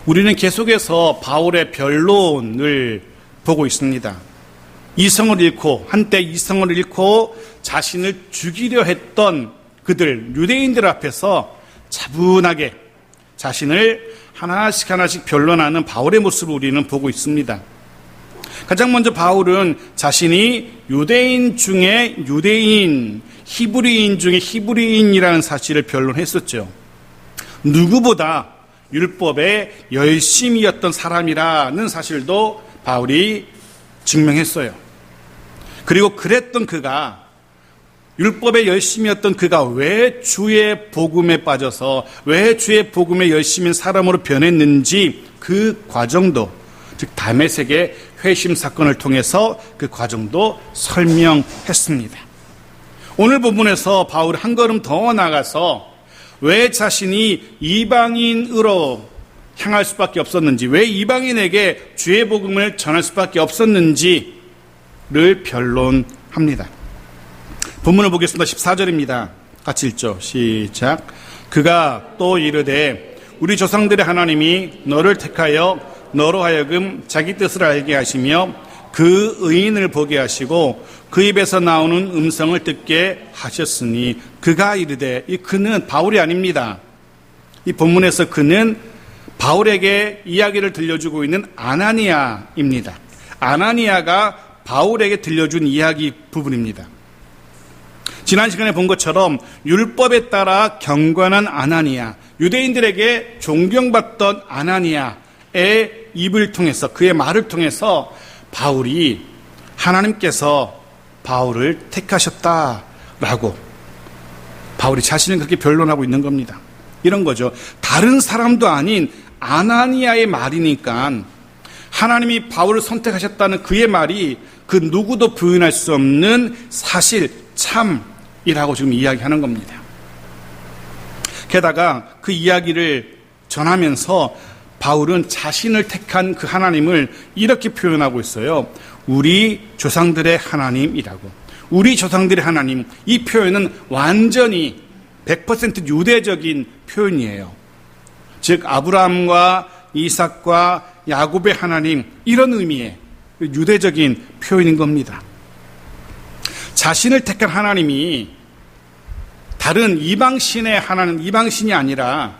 우리는 계속해서 바울의 변론을 보고 있습니다. 이성을 잃고, 한때 이성을 잃고 자신을 죽이려 했던 그들, 유대인들 앞에서 차분하게 자신을 하나씩 변론하는 바울의 모습을 우리는 보고 있습니다. 가장 먼저 바울은 자신이 유대인 중에 유대인, 히브리인 중에 히브리인이라는 사실을 변론했었죠. 누구보다 율법에 열심이었던 사람이라는 사실도 바울이 증명했어요. 그리고 그랬던 그가, 율법에 열심이었던 그가 왜 주의 복음에 빠져서, 왜 주의 복음에 열심인 사람으로 변했는지 그 과정도, 즉 다메섹의 회심 사건을 통해서 그 과정도 설명했습니다. 오늘 본문에서 바울이 한 걸음 더 나가서 왜 자신이 이방인으로 향할 수밖에 없었는지, 왜 이방인에게 주의 복음을 전할 수밖에 없었는지를 변론합니다. 본문을 보겠습니다. 14절입니다. 같이 읽죠. 시작. 그가 또 이르되 우리 조상들의 하나님이 너를 택하여 너로 하여금 자기 뜻을 알게 하시며 그 의인을 보게 하시고 그 입에서 나오는 음성을 듣게 하셨으니, 그가 이르되, 이 그는 바울이 아닙니다. 이 본문에서 그는 바울에게 이야기를 들려주고 있는 아나니아입니다. 아나니아가 바울에게 들려준 이야기 부분입니다. 지난 시간에 본 것처럼 율법에 따라 경건한 아나니아, 유대인들에게 존경받던 아나니아의 입을 통해서, 그의 말을 통해서 바울이, 하나님께서 바울을 택하셨다라고 바울이 자신을 그렇게 변론하고 있는 겁니다. 이런 거죠. 다른 사람도 아닌 아나니아의 말이니까 하나님이 바울을 선택하셨다는 그의 말이 그 누구도 부인할 수 없는 사실, 참이라고 지금 이야기하는 겁니다. 게다가 그 이야기를 전하면서 바울은 자신을 택한 그 하나님을 이렇게 표현하고 있어요. 우리 조상들의 하나님이라고. 우리 조상들의 하나님, 이 표현은 완전히 100% 유대적인 표현이에요. 즉 아브라함과 이삭과 야곱의 하나님, 이런 의미의 유대적인 표현인 겁니다. 자신을 택한 하나님이 다른 이방신의 하나님, 이방신이 아니라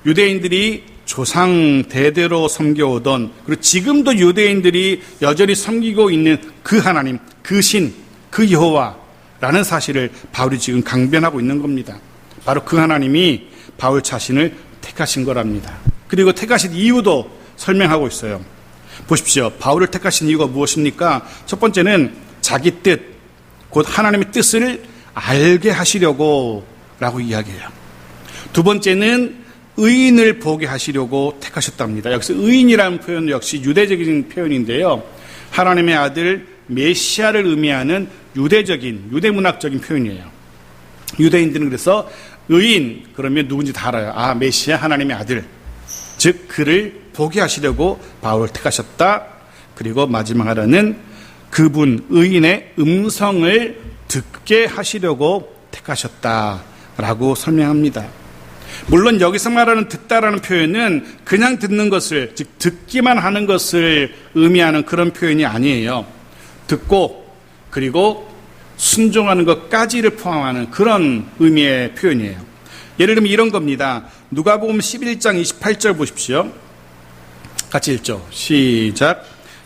유대인들이 조상 대대로 섬겨오던, 그리고 지금도 유대인들이 여전히 섬기고 있는 그 하나님, 그 신, 그 여호와라는 사실을 바울이 지금 강변하고 있는 겁니다. 바로 그 하나님이 바울 자신을 택하신 거랍니다. 그리고 택하신 이유도 설명하고 있어요. 보십시오. 바울을 택하신 이유가 무엇입니까? 첫 번째는 자기 뜻, 곧 하나님의 뜻을 알게 하시려고 라고 이야기해요. 두 번째는 의인을 보게 하시려고 택하셨답니다. 여기서 의인이라는 표현 역시 유대적인 표현인데요. 하나님의 아들 메시아를 의미하는 유대문학적인 표현이에요. 유대인들은 그래서 의인, 그러면 누군지 다 알아요. 아, 메시아, 하나님의 아들. 즉 그를 보게 하시려고 바울을 택하셨다. 그리고 마지막 하나는 그분 의인의 음성을 듣게 하시려고 택하셨다라고 설명합니다. 물론 여기서 말하는 듣다라는 표현은 그냥 듣는 것을, 즉 듣기만 하는 것을 의미하는 그런 표현이 아니에요. 듣고 그리고 순종하는 것까지를 포함하는 그런 의미의 표현이에요. 예를 들면 이런 겁니다. 누가복음 11장 28절 보십시오. 같이 읽죠. 시작.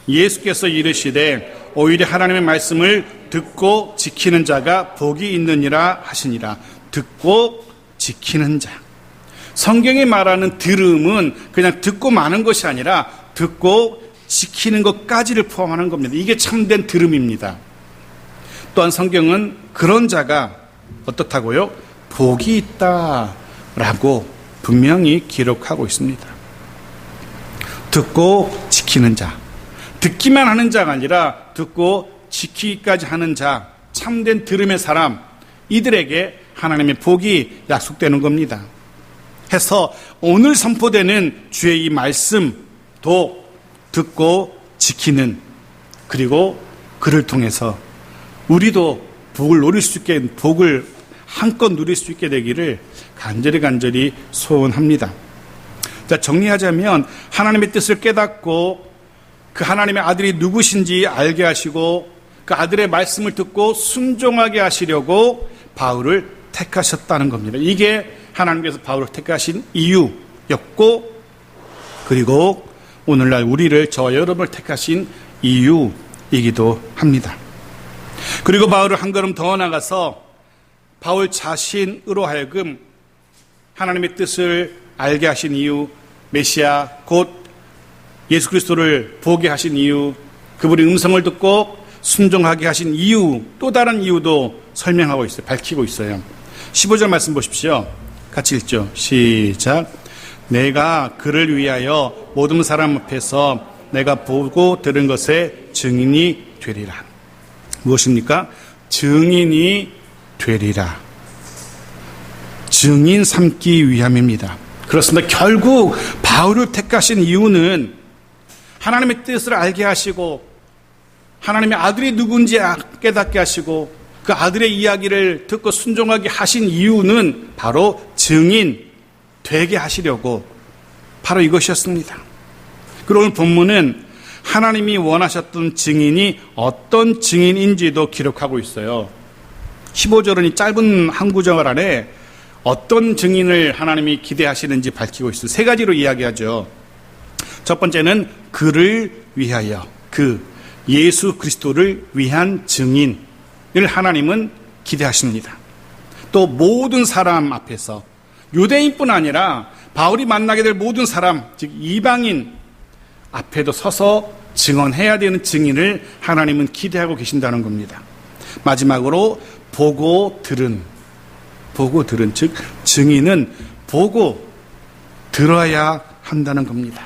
예수께서 이르시되 오히려 하나님의 말씀을 듣고 지키는 자가 복이 있느니라 하시니라. 듣고 지키는 자. 성경이 말하는 들음은 그냥 듣고 마는 것이 아니라 듣고 지키는 것까지를 포함하는 겁니다. 이게 참된 들음입니다. 또한 성경은 그런 자가 어떻다고요? 복이 있다라고 분명히 기록하고 있습니다. 듣고 지키는 자. 듣기만 하는 자가 아니라 듣고 지키기까지 하는 자, 참된 들음의 사람, 이들에게 하나님의 복이 약속되는 겁니다. 해서 오늘 선포되는 주의 이 말씀도 듣고 지키는, 그리고 그를 통해서 우리도 복을 누릴 수 있게, 복을 한껏 누릴 수 있게 되기를 간절히 소원합니다. 자, 정리하자면 하나님의 뜻을 깨닫고 그 하나님의 아들이 누구신지 알게 하시고 그 아들의 말씀을 듣고 순종하게 하시려고 바울을 택하셨다는 겁니다. 이게 하나님께서 바울을 택하신 이유였고, 그리고 오늘날 우리를, 저와 여러분을 택하신 이유이기도 합니다. 그리고 바울을 한 걸음 더 나가서 바울 자신으로 하여금 하나님의 뜻을 알게 하신 이유, 메시아 곧 예수 그리스도를 보게 하신 이유, 그분의 음성을 듣고 순종하게 하신 이유, 또 다른 이유도 설명하고 있어요. 밝히고 있어요. 15절 말씀 보십시오. 같이 읽죠. 시작. 내가 그를 위하여 모든 사람 앞에서 내가 보고 들은 것의 증인이 되리라. 무엇입니까? 증인이 되리라. 증인 삼기 위함입니다. 그렇습니다. 결국 바울을 택하신 이유는 하나님의 뜻을 알게 하시고 하나님의 아들이 누군지 깨닫게 하시고 그 아들의 이야기를 듣고 순종하게 하신 이유는 바로 증인 되게 하시려고, 바로 이것이었습니다. 그리고 오늘 본문은 하나님이 원하셨던 증인이 어떤 증인인지도 기록하고 있어요. 15절은 이 짧은 한 구절 안에 어떤 증인을 하나님이 기대하시는지 밝히고 있어요. 세 가지로 이야기하죠. 첫 번째는 그를 위하여, 그 예수 그리스도를 위한 증인을 하나님은 기대하십니다. 또 모든 사람 앞에서, 유대인뿐 아니라 바울이 만나게 될 모든 사람, 즉 이방인 앞에도 서서 증언해야 되는 증인을 하나님은 기대하고 계신다는 겁니다. 마지막으로 보고 들은, 즉 증인은 보고 들어야 한다는 겁니다.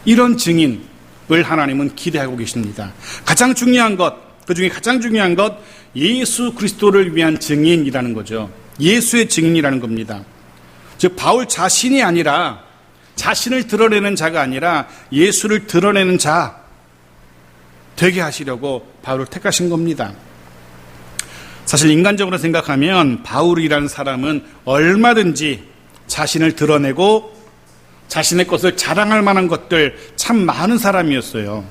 이런 증인을 하나님은 기대하고 계십니다. 가장 중요한 것, 그 중에 가장 중요한 것, 예수 그리스도를 위한 증인이라는 거죠. 예수의 증인이라는 겁니다. 즉 바울 자신이 아니라, 자신을 드러내는 자가 아니라 예수를 드러내는 자 되게 하시려고 바울을 택하신 겁니다. 사실 인간적으로 생각하면 바울이라는 사람은 얼마든지 자신을 드러내고 자신의 것을 자랑할 만한 것들 참 많은 사람이었어요.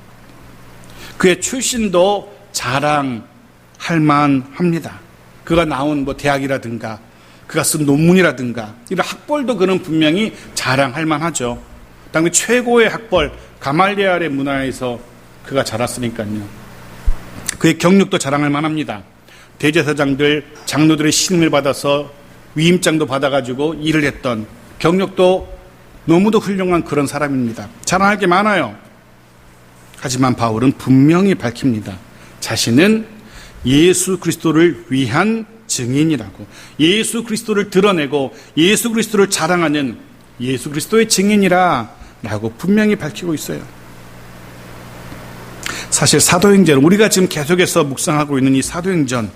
그의 출신도 자랑할 만합니다. 그가 나온 대학이라든가 그가 쓴 논문이라든가 이런 학벌도 그는 분명히 자랑할 만하죠. 당시 최고의 학벌 가말리엘의 문화에서 그가 자랐으니까요. 그의 경력도 자랑할 만합니다. 대제사장들, 장로들의 신임을 받아서 위임장도 받아가지고 일을 했던 경력도 너무도 훌륭한 그런 사람입니다. 자랑할 게 많아요. 하지만 바울은 분명히 밝힙니다. 자신은 예수 그리스도를 위한 증인이라고, 예수 그리스도를 드러내고 예수 그리스도를 자랑하는 예수 그리스도의 증인이라 라고 분명히 밝히고 있어요. 사실 사도행전, 우리가 지금 계속해서 묵상하고 있는 이 사도행전은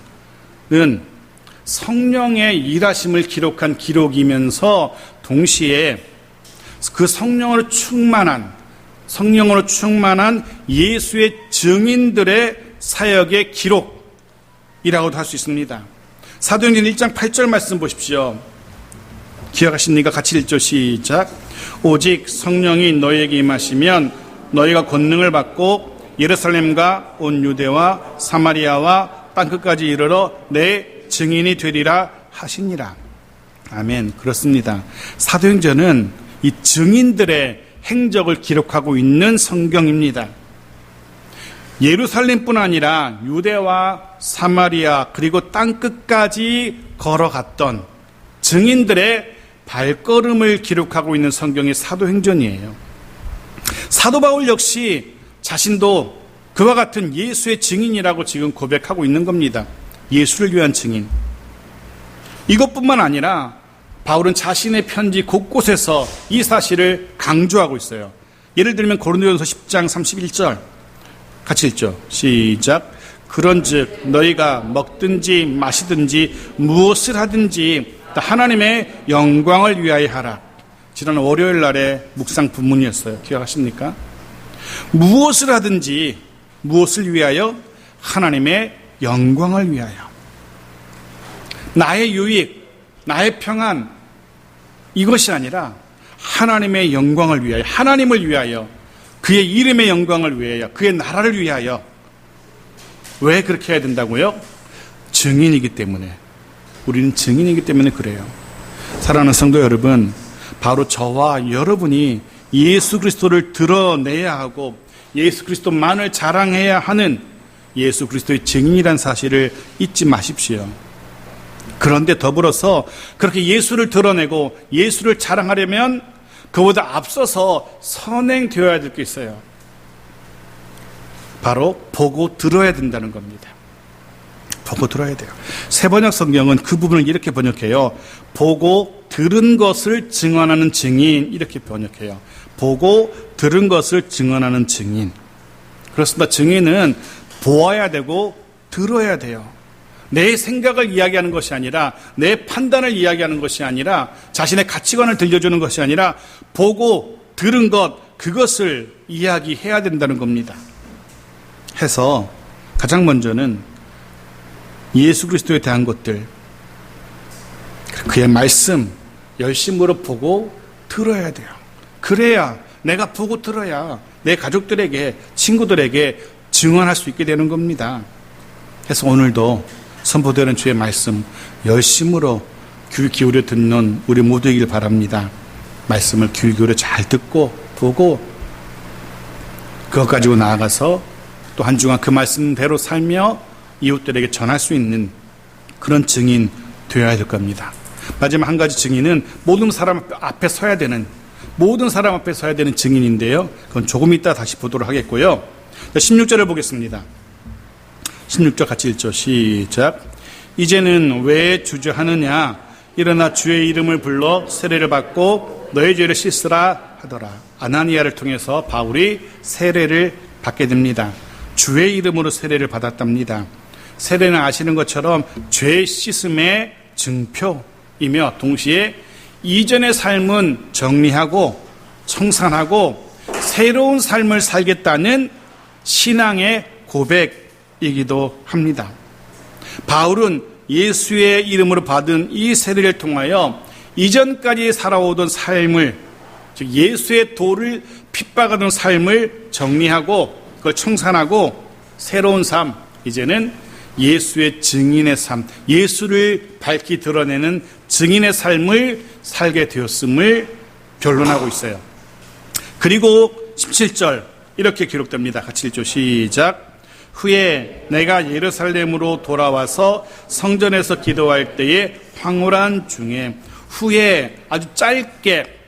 성령의 일하심을 기록한 기록이면서 동시에 그 성령으로 충만한 예수의 증인들의 사역의 기록이라고도 할 수 있습니다. 사도행전 1장 8절 말씀 보십시오. 기억하십니까? 같이 읽죠. 시작. 오직 성령이 너희에게 임하시면 너희가 권능을 받고 예루살렘과 온 유대와 사마리아와 땅끝까지 이르러 내 증인이 되리라 하시니라. 아멘. 그렇습니다. 사도행전은 이 증인들의 행적을 기록하고 있는 성경입니다. 예루살렘뿐 아니라 유대와 사마리아 그리고 땅끝까지 걸어갔던 증인들의 발걸음을 기록하고 있는 성경이 사도행전이에요. 사도 바울 역시 자신도 그와 같은 예수의 증인이라고 지금 고백하고 있는 겁니다. 예수를 위한 증인. 이것뿐만 아니라 바울은 자신의 편지 곳곳에서 이 사실을 강조하고 있어요. 예를 들면 고린도전서 10장 31절 같이 읽죠. 시작. 그런즉 너희가 먹든지 마시든지 무엇을 하든지 하나님의 영광을 위하여 하라. 지난 월요일 날의 묵상 본문이었어요. 기억하십니까? 무엇을 하든지 무엇을 위하여? 하나님의 영광을 위하여. 나의 유익, 나의 평안 이것이 아니라 하나님의 영광을 위하여, 하나님을 위하여, 그의 이름의 영광을 위하여, 그의 나라를 위하여. 왜 그렇게 해야 된다고요? 증인이기 때문에. 우리는 증인이기 때문에 그래요. 사랑하는 성도 여러분, 바로 저와 여러분이 예수 그리스도를 드러내야 하고 예수 그리스도만을 자랑해야 하는 예수 그리스도의 증인이라는 사실을 잊지 마십시오. 그런데 더불어서 그렇게 예수를 드러내고 예수를 자랑하려면 그보다 앞서서 선행되어야 될 게 있어요. 바로 보고 들어야 된다는 겁니다. 보고 들어야 돼요. 세번역 성경은 그 부분을 이렇게 번역해요. 보고 들은 것을 증언하는 증인, 이렇게 번역해요. 보고 들은 것을 증언하는 증인. 그렇습니다. 증인은 보아야 되고 들어야 돼요. 내 생각을 이야기하는 것이 아니라, 내 판단을 이야기하는 것이 아니라, 자신의 가치관을 들려주는 것이 아니라 보고 들은 것, 그것을 이야기해야 된다는 겁니다. 해서 가장 먼저는 예수 그리스도에 대한 것들, 그의 말씀 열심으로 보고 들어야 돼요. 그래야, 내가 보고 들어야 내 가족들에게, 친구들에게 증언할 수 있게 되는 겁니다. 그래서 오늘도 선포되는 주의 말씀 열심으로 귀 기울여 듣는 우리 모두이길 바랍니다. 말씀을 귀 기울여 잘 듣고 보고 그것 가지고 나아가서 또 한 주간 그 말씀대로 살며 이웃들에게 전할 수 있는 그런 증인 되어야 될 겁니다. 마지막 한 가지 증인은 모든 사람 앞에 서야 되는 증인인데요. 그건 조금 이따 다시 보도록 하겠고요. 16절을 보겠습니다. 16절 같이 읽죠. 시작. 이제는 왜 주저하느냐? 일어나 주의 이름을 불러 세례를 받고 너의 죄를 씻으라 하더라. 아나니아를 통해서 바울이 세례를 받게 됩니다. 주의 이름으로 세례를 받았답니다. 세례는 아시는 것처럼 죄 씻음의 증표이며 동시에 이전의 삶은 정리하고 청산하고 새로운 삶을 살겠다는 신앙의 고백이기도 합니다. 바울은 예수의 이름으로 받은 이 세례를 통하여 이전까지 살아오던 삶을, 즉 예수의 도를 핍박하던 삶을 정리하고 그걸 청산하고 새로운 삶, 이제는 예수의 증인의 삶, 예수를 밝히 드러내는 증인의 삶을 살게 되었음을 변론하고 있어요. 그리고 17절 이렇게 기록됩니다. 같이 읽죠. 시작. 후에 내가 예루살렘으로 돌아와서 성전에서 기도할 때에 황홀한 중에, 후에 아주 짧게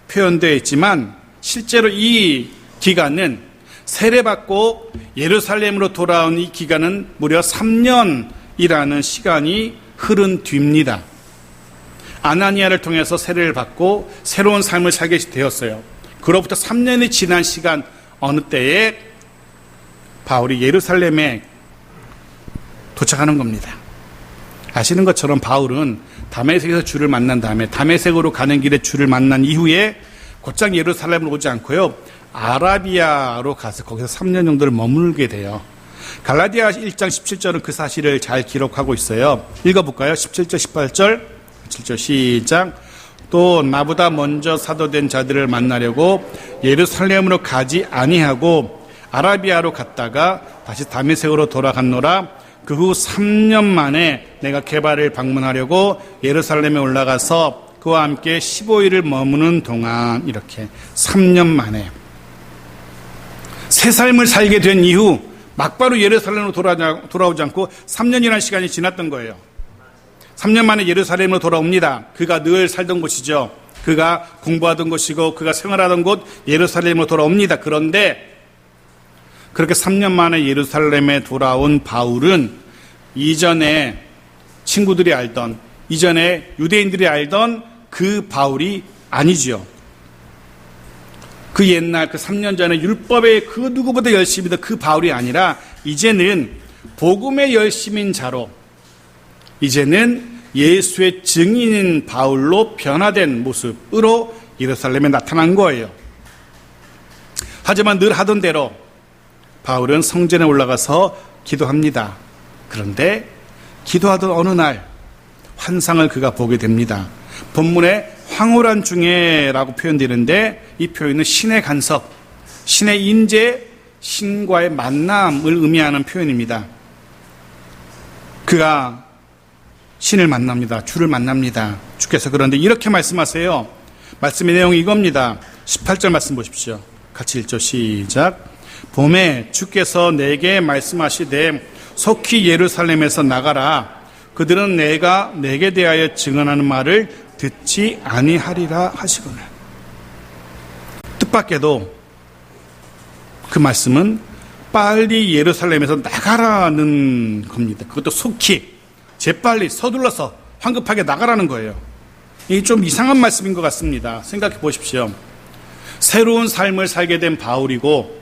표현되어 있지만 실제로 이 기간은 세례받고 예루살렘으로 돌아온 이 기간은 무려 3년이라는 시간이 흐른 뒤입니다. 아나니아를 통해서 세례를 받고 새로운 삶을 살게 되었어요. 그로부터 3년이 지난 시간 어느 때에 바울이 예루살렘에 도착하는 겁니다. 아시는 것처럼 바울은 다메섹에서 주를 만난 다음에 다메섹으로 가는 길에 주를 만난 이후에 곧장 예루살렘으로 오지 않고요, 아라비아로 가서 거기서 3년 정도를 머물게 돼요. 갈라디아 1장 17절은 그 사실을 잘 기록하고 있어요. 읽어볼까요? 17절 18절 7절 시작. 또 나보다 먼저 사도된 자들을 만나려고 예루살렘으로 가지 아니하고 아라비아로 갔다가 다시 다메섹으로 돌아갔노라. 그 후 3년 만에 내가 게바를 방문하려고 예루살렘에 올라가서 그와 함께 15일을 머무는 동안, 이렇게 3년 만에 새 삶을 살게 된 이후 막바로 예루살렘으로 돌아오지 않고 3년이라는 시간이 지났던 거예요. 3년 만에 예루살렘으로 돌아옵니다. 그가 늘 살던 곳이죠. 그가 공부하던 곳이고 그가 생활하던 곳 예루살렘으로 돌아옵니다. 그런데 그렇게 3년 만에 예루살렘에 돌아온 바울은 이전에 친구들이 알던, 이전에 유대인들이 알던 그 바울이 아니지요. 그 옛날 그 3년 전에 율법에 그 누구보다 열심히 했던 그 바울이 아니라 이제는 복음의 열심인 자로, 이제는 예수의 증인인 바울로 변화된 모습으로 예루살렘에 나타난 거예요. 하지만 늘 하던 대로 바울은 성전에 올라가서 기도합니다. 그런데 기도하던 어느 날 환상을 그가 보게 됩니다. 본문에 황홀한 중에라고 표현되는데 이 표현은 신의 간섭, 신의 인재, 신과의 만남을 의미하는 표현입니다. 그가 신을 만납니다. 주를 만납니다. 주께서 그런데 이렇게 말씀하세요. 말씀의 내용이 이겁니다. 18절 말씀 보십시오. 같이 읽죠. 시작. 봄에 주께서 내게 말씀하시되 속히 예루살렘에서 나가라. 그들은 내가 내게 대하여 증언하는 말을 듣지 아니하리라 하시거늘. 뜻밖에도 그 말씀은 빨리 예루살렘에서 나가라는 겁니다. 그것도 속히, 재빨리 서둘러서 황급하게 나가라는 거예요. 이게 좀 이상한 말씀인 것 같습니다. 생각해 보십시오. 새로운 삶을 살게 된 바울이고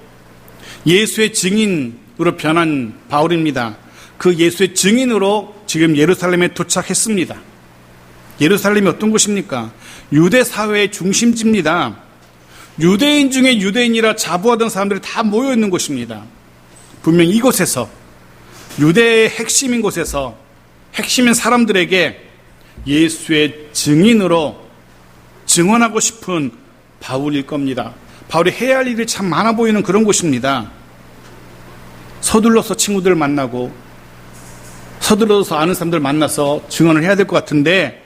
예수의 증인으로 변한 바울입니다. 그 예수의 증인으로 지금 예루살렘에 도착했습니다. 예루살렘이 어떤 곳입니까? 유대 사회의 중심지입니다. 유대인 중에 유대인이라 자부하던 사람들이 다 모여 있는 곳입니다. 분명 이곳에서, 유대의 핵심인 곳에서 핵심인 사람들에게 예수의 증인으로 증언하고 싶은 바울일 겁니다. 바울이 해야 할 일이 참 많아 보이는 그런 곳입니다. 서둘러서 친구들을 만나고 서둘러서 아는 사람들 만나서 증언을 해야 될 것 같은데,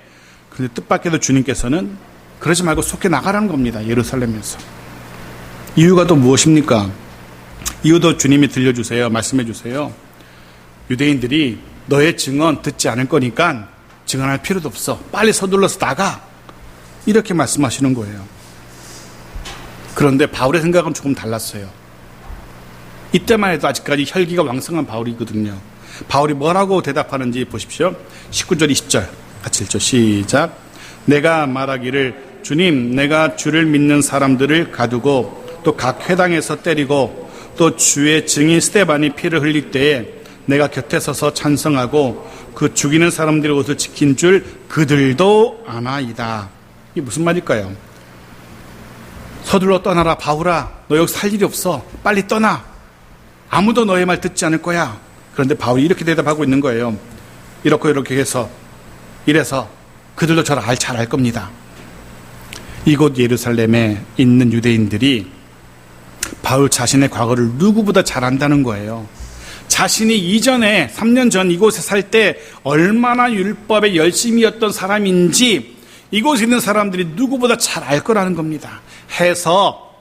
그런데 뜻밖에도 주님께서는 그러지 말고 속히 나가라는 겁니다. 예루살렘에서. 이유가 또 무엇입니까? 이유도 주님이 들려주세요. 말씀해 주세요. 유대인들이 너의 증언 듣지 않을 거니까 증언할 필요도 없어. 빨리 서둘러서 나가. 이렇게 말씀하시는 거예요. 그런데 바울의 생각은 조금 달랐어요. 이때만 해도 아직까지 혈기가 왕성한 바울이거든요. 바울이 뭐라고 대답하는지 보십시오. 19절 20절 같이 읽죠. 시작. 내가 말하기를 주님, 내가 주를 믿는 사람들을 가두고 또 각 회당에서 때리고 또 주의 증인 스데반이 피를 흘릴 때에 내가 곁에 서서 찬성하고 그 죽이는 사람들의 옷을 지킨 줄 그들도 아나이다. 이게 무슨 말일까요? 서둘러 떠나라. 바울아, 너 여기 살 일이 없어. 빨리 떠나. 아무도 너의 말 듣지 않을 거야. 그런데 바울이 이렇게 대답하고 있는 거예요. 이렇게 해서 이래서 그들도 저를 잘 알 겁니다. 이곳 예루살렘에 있는 유대인들이 바울 자신의 과거를 누구보다 잘 안다는 거예요. 자신이 이전에 3년 전 이곳에 살 때 얼마나 율법에 열심이었던 사람인지 이곳에 있는 사람들이 누구보다 잘 알 거라는 겁니다. 해서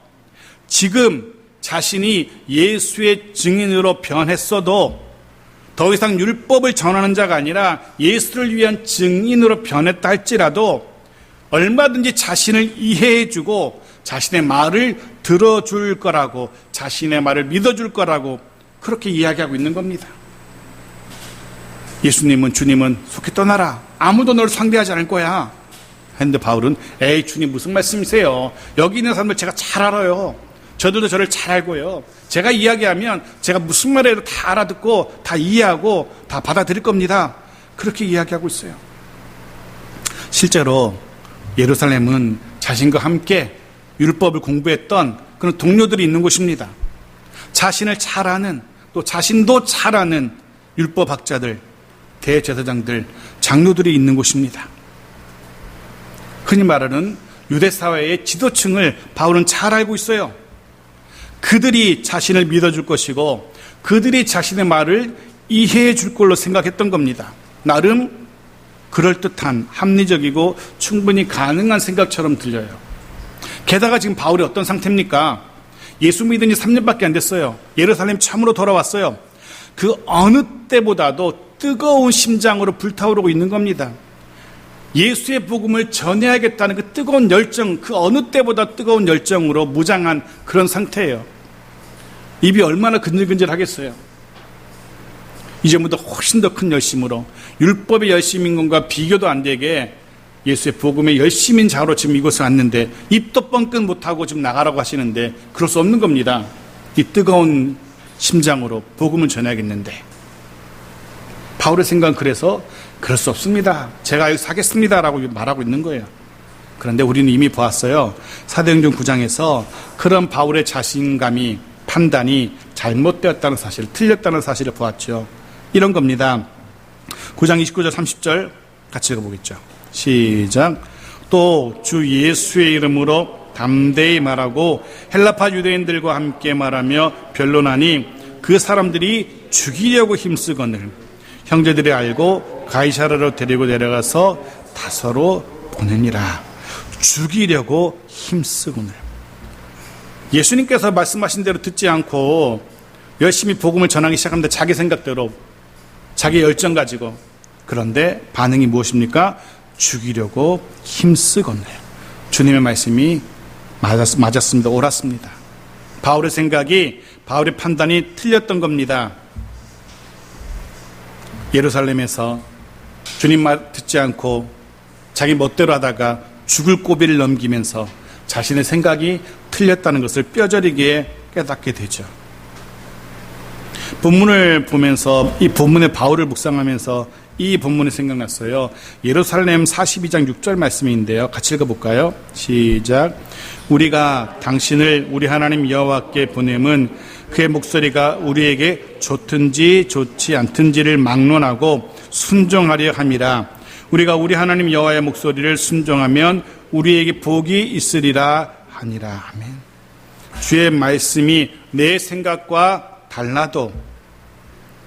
지금 자신이 예수의 증인으로 변했어도 더 이상 율법을 전하는 자가 아니라 예수를 위한 증인으로 변했다 할지라도 얼마든지 자신을 이해해주고 자신의 말을 들어줄 거라고, 자신의 말을 믿어줄 거라고 그렇게 이야기하고 있는 겁니다. 예수님은, 주님은 속히 떠나라. 아무도 너를 상대하지 않을 거야. 했는데 바울은 에이 주님 무슨 말씀이세요? 여기 있는 사람들 제가 잘 알아요. 저들도 저를 잘 알고요. 제가 이야기하면 제가 무슨 말이라도 다 알아듣고 다 이해하고 다 받아들일 겁니다. 그렇게 이야기하고 있어요. 실제로 예루살렘은 자신과 함께 율법을 공부했던 그런 동료들이 있는 곳입니다. 자신을 잘 아는, 또 자신도 잘 아는 율법학자들, 대제사장들, 장로들이 있는 곳입니다. 흔히 말하는 유대사회의 지도층을 바울은 잘 알고 있어요. 그들이 자신을 믿어줄 것이고 그들이 자신의 말을 이해해 줄 걸로 생각했던 겁니다. 나름 그럴듯한 합리적이고 충분히 가능한 생각처럼 들려요. 게다가 지금 바울이 어떤 상태입니까? 예수 믿은 지 3년밖에 안 됐어요. 예루살렘 참으로 돌아왔어요. 그 어느 때보다도 뜨거운 심장으로 불타오르고 있는 겁니다. 예수의 복음을 전해야겠다는 그 뜨거운 열정, 그 어느 때보다 뜨거운 열정으로 무장한 그런 상태예요. 입이 얼마나 근질근질하겠어요. 이전보다 훨씬 더 큰 열심으로, 율법의 열심인 것과 비교도 안 되게 예수의 복음의 열심인 자로 지금 이곳에 왔는데 입도 뻥끗 못하고 지금 나가라고 하시는데 그럴 수 없는 겁니다. 이 뜨거운 심장으로 복음을 전해야겠는데 바울의 생각은 그래서 그럴 수 없습니다. 제가 여기 사겠습니다라고 말하고 있는 거예요. 그런데 우리는 이미 보았어요. 사도행전 9장에서 그런 바울의 자신감이, 판단이 잘못되었다는 사실, 틀렸다는 사실을 보았죠. 이런 겁니다. 9장 29절 30절 같이 읽어보겠죠. 시작. 또 주 예수의 이름으로 담대히 말하고 헬라파 유대인들과 함께 말하며 변론하니 그 사람들이 죽이려고 힘쓰거늘 형제들이 알고 가이사랴로 데리고 내려가서 다소로 보내니라. 죽이려고 힘쓰거늘. 예수님께서 말씀하신 대로 듣지 않고 열심히 복음을 전하기 시작합니다. 자기 생각대로, 자기 열정 가지고. 그런데 반응이 무엇입니까? 죽이려고 힘쓰거늘. 주님의 말씀이 맞았습니다. 옳았습니다. 바울의 생각이, 바울의 판단이 틀렸던 겁니다. 예루살렘에서 주님 말 듣지 않고 자기 멋대로 하다가 죽을 고비를 넘기면서 자신의 생각이 틀렸다는 것을 뼈저리게 깨닫게 되죠. 본문을 보면서, 이 본문의 바울을 묵상하면서 이 본문이 생각났어요. 예루살렘 42장 6절 말씀인데요. 같이 읽어볼까요? 시작. 우리가 당신을 우리 하나님 여호와께 보냄은 그의 목소리가 우리에게 좋든지 좋지 않든지를 막론하고 순종하려 함이라. 우리가 우리 하나님 여호와의 목소리를 순종하면 우리에게 복이 있으리라 하니라. 아멘. 주의 말씀이 내 생각과 달라도,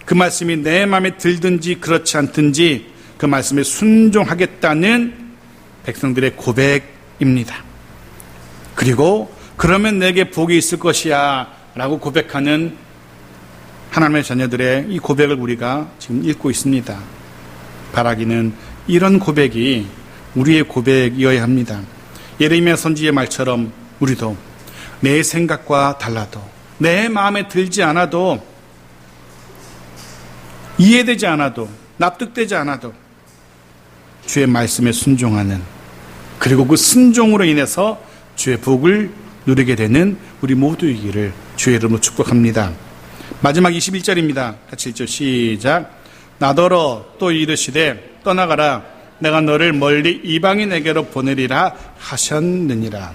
그 말씀이 내 마음에 들든지 그렇지 않든지 그 말씀에 순종하겠다는 백성들의 고백입니다. 그리고 그러면 내게 복이 있을 것이야 라고 고백하는 하나님의 자녀들의 이 고백을 우리가 지금 읽고 있습니다. 바라기는 이런 고백이 우리의 고백이어야 합니다. 예레미야 선지의 말처럼 우리도 내 생각과 달라도, 내 마음에 들지 않아도, 이해되지 않아도, 납득되지 않아도 주의 말씀에 순종하는, 그리고 그 순종으로 인해서 주의 복을 누리게 되는 우리 모두이기를 주의 이름으로 축복합니다. 마지막 21절입니다. 같이 읽죠. 시작. 나더러 또 이르시되 떠나가라. 내가 너를 멀리 이방인에게로 보내리라 하셨느니라.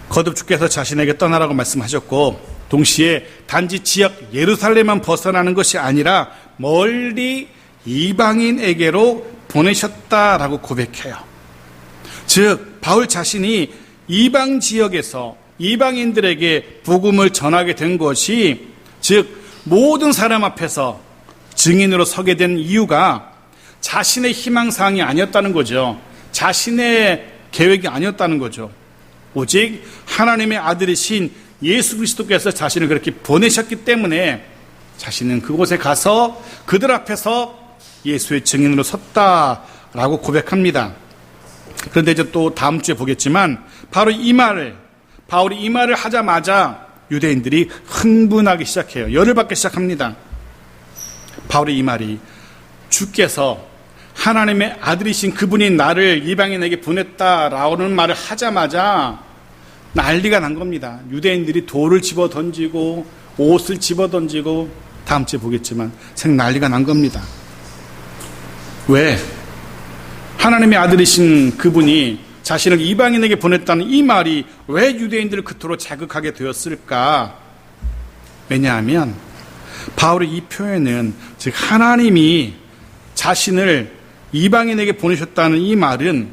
거듭 주께서 자신에게 떠나라고 말씀하셨고, 동시에 단지 지역 예루살렘만 벗어나는 것이 아니라 멀리 이방인에게로 보내셨다라고 고백해요. 즉 바울 자신이 이방 지역에서 이방인들에게 복음을 전하게 된 것이, 즉 모든 사람 앞에서 증인으로 서게 된 이유가 자신의 희망사항이 아니었다는 거죠. 자신의 계획이 아니었다는 거죠. 오직 하나님의 아들이신 예수 그리스도께서 자신을 그렇게 보내셨기 때문에 자신은 그곳에 가서 그들 앞에서 예수의 증인으로 섰다라고 고백합니다. 그런데 이제 또 다음 주에 보겠지만 바로 바울이 이 말을 하자마자 유대인들이 흥분하기 시작해요. 열을 받기 시작합니다. 바울의 이 말이, 주께서 하나님의 아들이신 그분이 나를 이방인에게 보냈다라는 말을 하자마자 난리가 난 겁니다. 유대인들이 돌을 집어 던지고 옷을 집어 던지고, 다음 주에 보겠지만 난리가 난 겁니다. 왜? 하나님의 아들이신 그분이 자신을 이방인에게 보냈다는 이 말이 왜 유대인들을 그토록 자극하게 되었을까? 왜냐하면 바울의 이 표현은, 즉 하나님이 자신을 이방인에게 보내셨다는 이 말은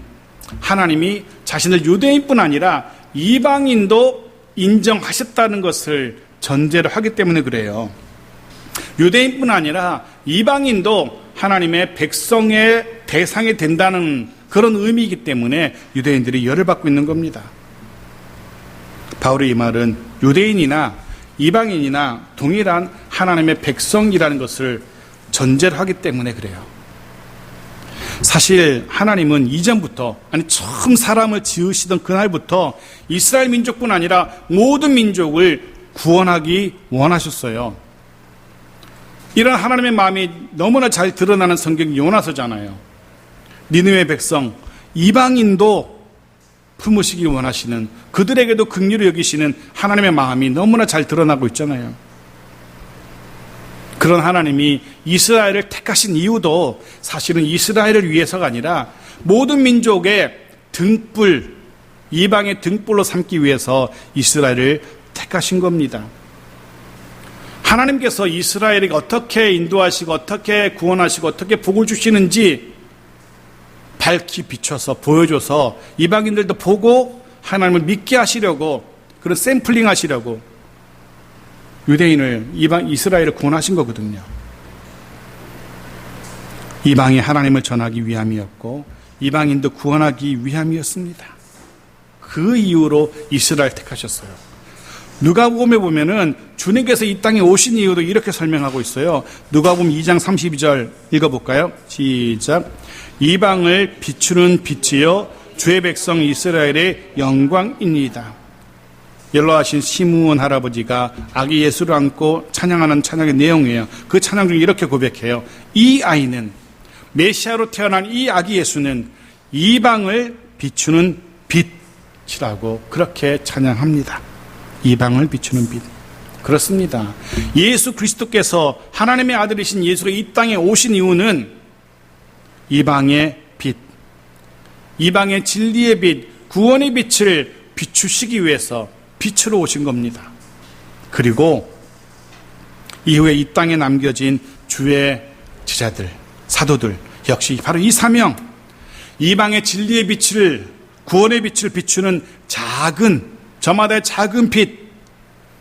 하나님이 자신을 유대인뿐 아니라 이방인도 인정하셨다는 것을 전제로 하기 때문에 그래요. 유대인뿐 아니라 이방인도 하나님의 백성의 대상이 된다는 그런 의미이기 때문에 유대인들이 열을 받고 있는 겁니다. 바울의 이 말은 유대인이나 이방인이나 동일한 하나님의 백성이라는 것을 전제로 하기 때문에 그래요. 사실 하나님은 이전부터, 처음 사람을 지으시던 그날부터 이스라엘 민족뿐 아니라 모든 민족을 구원하기 원하셨어요. 이런 하나님의 마음이 너무나 잘 드러나는 성경이 요나서잖아요. 니느웨 백성, 이방인도 품으시기 원하시는, 그들에게도 긍휼히 여기시는 하나님의 마음이 너무나 잘 드러나고 있잖아요. 그런 하나님이 이스라엘을 택하신 이유도 사실은 이스라엘을 위해서가 아니라 모든 민족의 등불, 이방의 등불로 삼기 위해서 이스라엘을 택하신 겁니다. 하나님께서 이스라엘에게 어떻게 인도하시고 어떻게 구원하시고 어떻게 복을 주시는지 밝히 비춰서 보여줘서 이방인들도 보고 하나님을 믿게 하시려고, 그런 샘플링 하시려고 유대인을, 이스라엘을 구원하신 거거든요. 이방이 하나님을 전하기 위함이었고 이방인도 구원하기 위함이었습니다. 그 이유로 이스라엘 택하셨어요. 누가복음에 보면은 주님께서 이 땅에 오신 이유도 이렇게 설명하고 있어요. 누가복음 2장 32절 읽어볼까요? 시작. 이방을 비추는 빛이요 주의 백성 이스라엘의 영광입니다. 연로하신 시므온 할아버지가 아기 예수를 안고 찬양하는 찬양의 내용이에요. 그 찬양 중에 이렇게 고백해요. 이 아이는, 메시아로 태어난 이 아기 예수는 이방을 비추는 빛이라고 그렇게 찬양합니다. 이방을 비추는 빛. 그렇습니다. 예수 그리스도께서, 하나님의 아들이신 예수가 이 땅에 오신 이유는 이방의 빛, 이방의 진리의 빛, 구원의 빛을 비추시기 위해서 빛으로 오신 겁니다. 그리고 이후에 이 땅에 남겨진 주의 제자들, 사도들 역시 바로 이 사명, 이방의 진리의 빛을, 구원의 빛을 비추는 작은, 저마다의 작은 빛,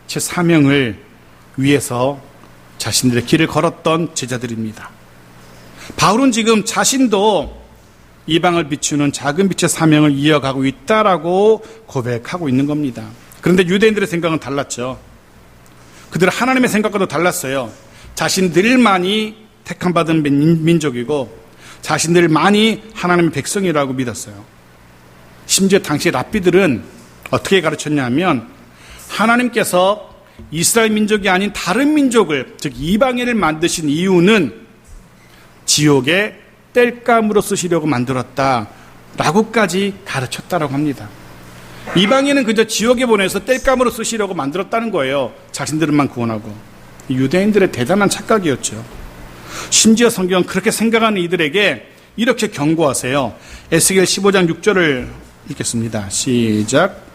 제 사명을 위해서 자신들의 길을 걸었던 제자들입니다. 바울은 지금 자신도 이방을 비추는 작은 빛의 사명을 이어가고 있다라고 고백하고 있는 겁니다. 그런데 유대인들의 생각은 달랐죠. 그들은 하나님의 생각과도 달랐어요. 자신들만이 택함받은 민족이고 자신들만이 하나님의 백성이라고 믿었어요. 심지어 당시 랍비들은 어떻게 가르쳤냐면 하나님께서 이스라엘 민족이 아닌 다른 민족을, 즉 이방인을 만드신 이유는 지옥의 땔감으로 쓰시려고 만들었다라고까지 가르쳤다라고 합니다. 이방인은 그저 지옥에 보내서 땔감으로 쓰시려고 만들었다는 거예요. 자신들만 구원하고. 유대인들의 대단한 착각이었죠. 심지어 성경은 그렇게 생각하는 이들에게 이렇게 경고하세요. 에스겔 15장 6절을 읽겠습니다. 시작.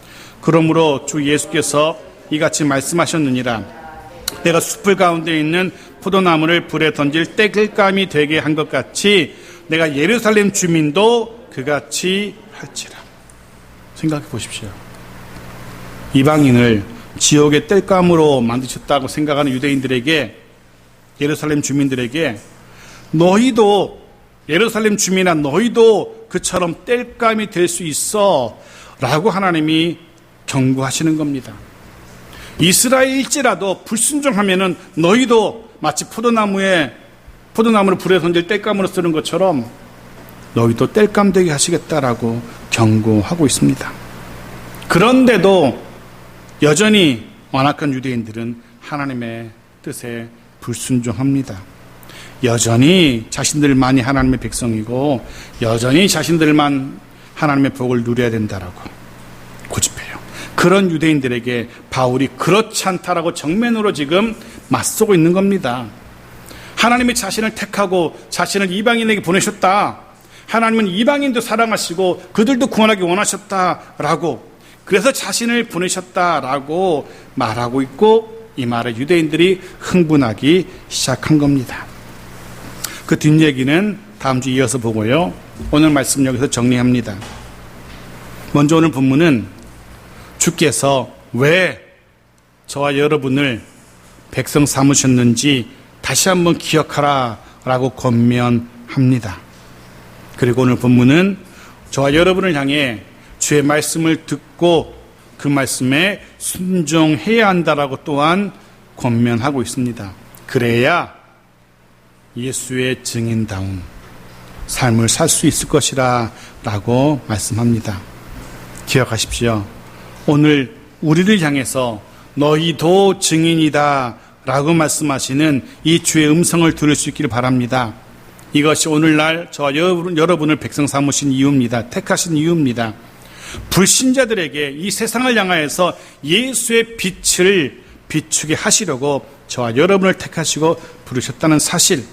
그러므로 주 예수께서 이같이 말씀하셨느니라. 내가 숲을 가운데 있는 포도나무를 불에 던질 땔감이 되게 한 것 같이 내가 예루살렘 주민도 그같이 할지라. 생각해 보십시오. 이방인을 지옥의 땔감으로 만드셨다고 생각하는 유대인들에게, 예루살렘 주민들에게 너희도, 예루살렘 주민아 너희도 그처럼 땔감이 될 수 있어 라고 하나님이 경고하시는 겁니다. 이스라엘일지라도 불순종하면은 너희도 마치 포도나무를 불에 던질 땔감으로 쓰는 것처럼 너희도 땔감 되게 하시겠다라고 경고하고 있습니다. 그런데도 여전히 완악한 유대인들은 하나님의 뜻에 불순종합니다. 여전히 자신들만이 하나님의 백성이고 여전히 자신들만 하나님의 복을 누려야 된다라고 고집해요. 그런 유대인들에게 바울이 그렇지 않다라고 정면으로 지금 맞서고 있는 겁니다. 하나님이 자신을 택하고 자신을 이방인에게 보내셨다. 하나님은 이방인도 사랑하시고 그들도 구원하기 원하셨다라고, 그래서 자신을 보내셨다라고 말하고 있고, 이 말에 유대인들이 흥분하기 시작한 겁니다. 그 뒷얘기는 다음 주 이어서 보고요. 오늘 말씀 여기서 정리합니다. 먼저 오늘 본문은 주께서 왜 저와 여러분을 백성 삼으셨는지 다시 한번 기억하라 라고 권면합니다. 그리고 오늘 본문은 저와 여러분을 향해 주의 말씀을 듣고 그 말씀에 순종해야 한다라고 또한 권면하고 있습니다. 그래야 예수의 증인다운 삶을 살 수 있을 것이라 라고 말씀합니다. 기억하십시오. 오늘 우리를 향해서 너희도 증인이다 라고 말씀하시는 이 주의 음성을 들을 수 있기를 바랍니다. 이것이 오늘날 저와 여러분을 백성 삼으신 이유입니다. 택하신 이유입니다. 불신자들에게 이 세상을 향하여서 예수의 빛을 비추게 하시려고 저와 여러분을 택하시고 부르셨다는 사실,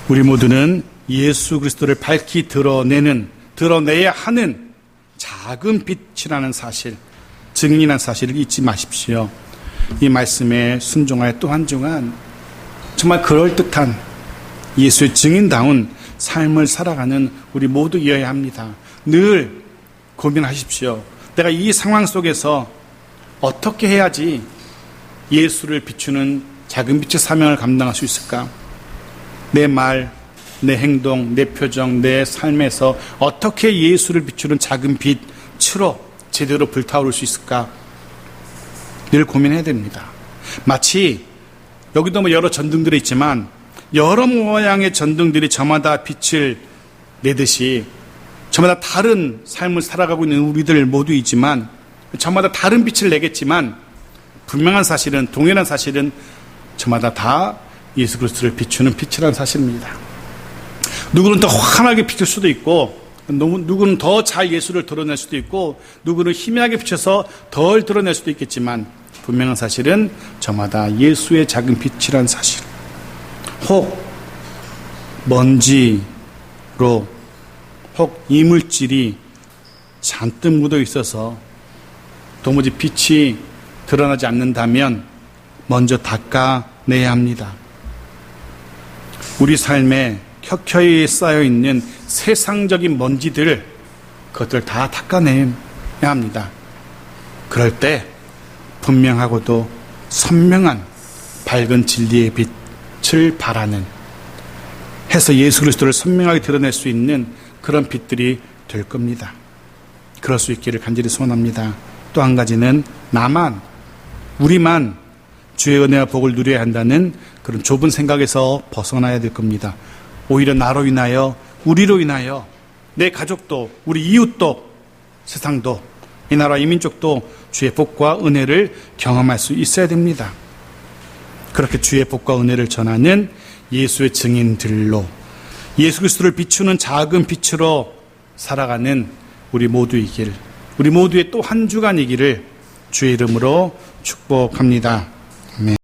우리 모두는 예수 그리스도를 밝히 드러내야 하는 작은 빛이라는 사실, 증인이라는 사실을 잊지 마십시오. 이 말씀에 순종하여 또 한 주간 정말 그럴듯한 예수의 증인다운 삶을 살아가는 우리 모두이어야 합니다. 늘 고민하십시오. 내가 이 상황 속에서 어떻게 해야지 예수를 비추는 작은 빛의 사명을 감당할 수 있을까? 내 말, 내 행동, 내 표정, 내 삶에서 어떻게 예수를 비추는 작은 빛으로 제대로 불타오를 수 있을까? 늘 고민해야 됩니다. 마치 여기도 여러 전등들이 있지만 여러 모양의 전등들이 저마다 빛을 내듯이 저마다 다른 삶을 살아가고 있는 우리들 모두이지만 저마다 다른 빛을 내겠지만 분명한 사실은, 동일한 사실은 저마다 다 예수 그리스도를 비추는 빛이라는 사실입니다. 누구는 더 환하게 비출 수도 있고, 누구는 더 잘 예수를 드러낼 수도 있고, 누구는 희미하게 비춰서 덜 드러낼 수도 있겠지만 분명한 사실은 저마다 예수의 작은 빛이라는 사실. 혹 먼지로, 혹 이물질이 잔뜩 묻어 있어서 도무지 빛이 드러나지 않는다면 먼저 닦아내야 합니다. 우리 삶에 켜켜이 쌓여있는 세상적인 먼지들, 그것들 다 닦아내야 합니다. 그럴 때 분명하고도 선명한 밝은 진리의 빛을 발하는, 해서 예수 그리스도를 선명하게 드러낼 수 있는 그런 빛들이 될 겁니다. 그럴 수 있기를 간절히 소원합니다. 또 한 가지는 우리만 주의 은혜와 복을 누려야 한다는 그런 좁은 생각에서 벗어나야 될 겁니다. 오히려 나로 인하여, 우리로 인하여 내 가족도, 우리 이웃도, 세상도, 이 나라 이 민족도 주의 복과 은혜를 경험할 수 있어야 됩니다. 그렇게 주의 복과 은혜를 전하는 예수의 증인들로, 예수 그리스도를 비추는 작은 빛으로 살아가는 우리 모두이길, 우리 모두의 또 한 주간이기를 주의 이름으로 축복합니다. 아멘.